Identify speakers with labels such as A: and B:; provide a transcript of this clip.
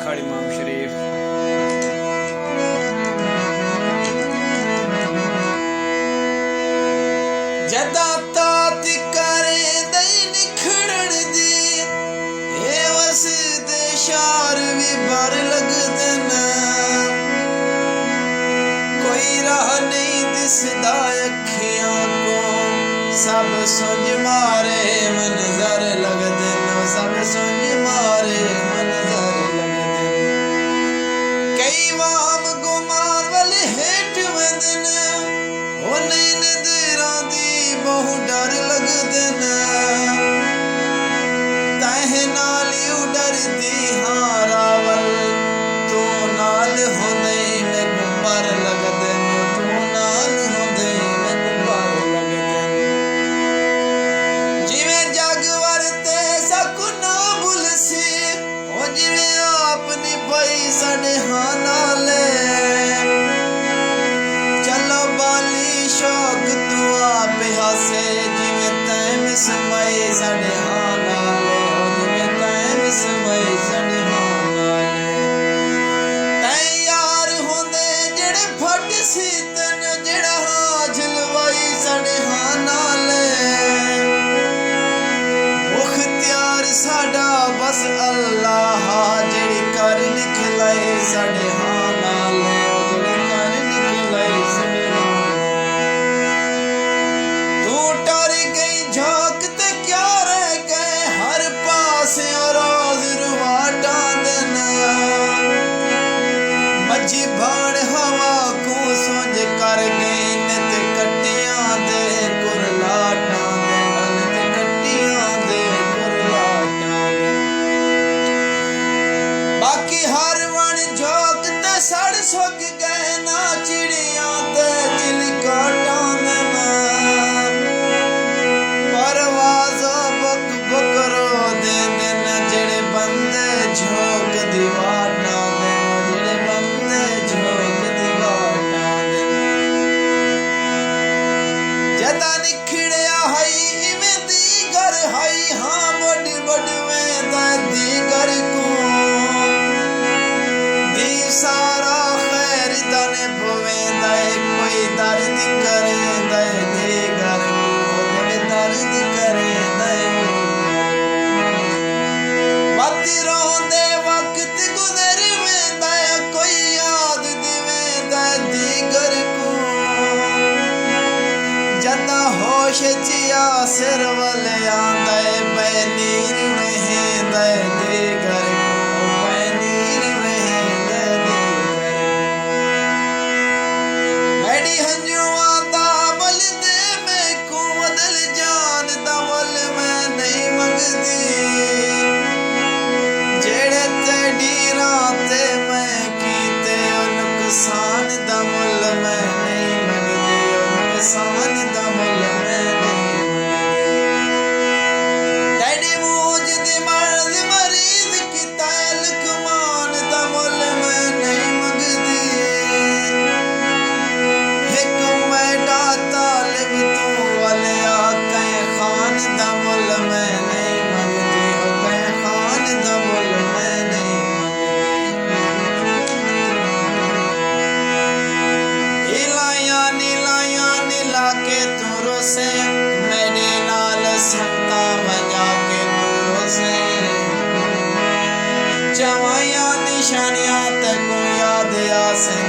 A: खाड़ी इमाम शरीफ।
B: जदा तात करे दई निखड़न दी ए वस दे शार भी भर लगदे न कोई राह नहीं दिसदा अखियां को सब सुंझ मारे मंजर लगदे न सब सुंझ मारे मंजर लगदे कई वाम गुमान वाले हेठ वंदन ओ नहीं नजरां दी बहु डर लगदे न तह नाल डरदी हां रावल तू नाल होंदे मैनू पर लगदे न तू नाल होंदे मैनू पर लगदे जिवें जग वरते सकू ना भुलसी ओ जिवें आप निभाई साडे हां नाले चलो बाली शौक तू आप हासे जिवें तैं विस्मय साडे हां नाले जिवें तैं विस्मय साडे हां नाले तैं यार होंदे जेड़े फट सीतन जेड़ा हां झलवाई साडे हां नाले मुख्तियार साडा बस अल्लाह जेड़ी कर निकलाए साडे हां नाले जेड़ी कर निकलाए साडे हां तू टर गई झोंक ते क्या रह गए हर पास रोज रुवाटा देना मजी भाण हवा को सोच कर गए नित कट्टियां दे कुरलाटा दे नित कट्टियां दे कुरलाटा दे बाकी हर वन झोंक ते सड़ सुक गए ना चिड़ियां दे चिलकाटा देना परवाज़ा बक बकरो दे दिन जेड़े बंदे झोंक दीवाना देन जेड़े बंदे झोंक दीवाना देन जदा निखड़िया हई इवें दीगर हई हां बड़ बड़वेंदा दीगर को दी सारा खैर दने भवेंदा कोई दर्द करेंदा दीगर को जेड़े दर्द करेंदा मत रोंदे वक्त गुजर वेंदा कोई याद दिवेंदा दीगर को जदा होश चिया सिर वल आंदा बैनीर वेंदा दीगर को बैनीर वेंदा दीगर मैडी हंजुआ दा बल दे मैं को बदल जान दा बल मैं नहीं मंगदी जेड़े तेरी राते मैं कीते नुकसान दा मुल मैं नहीं मंगदी नुकसान दा मुल मैं नहीं मंगदी तेरी मूज दी मर्द मरीज कीता लकमान दा मुल मैं नहीं मंगदी एक मैडा तालिब तू वालिया कै खान दा मुल मैं नहीं मंगदी कै खान दा मुल मैं नहीं मंगदी नीलाया नीला के तू रोसे मेरे नाल संता बजा के तू रोसे चवाया निशानियां तक याद आसे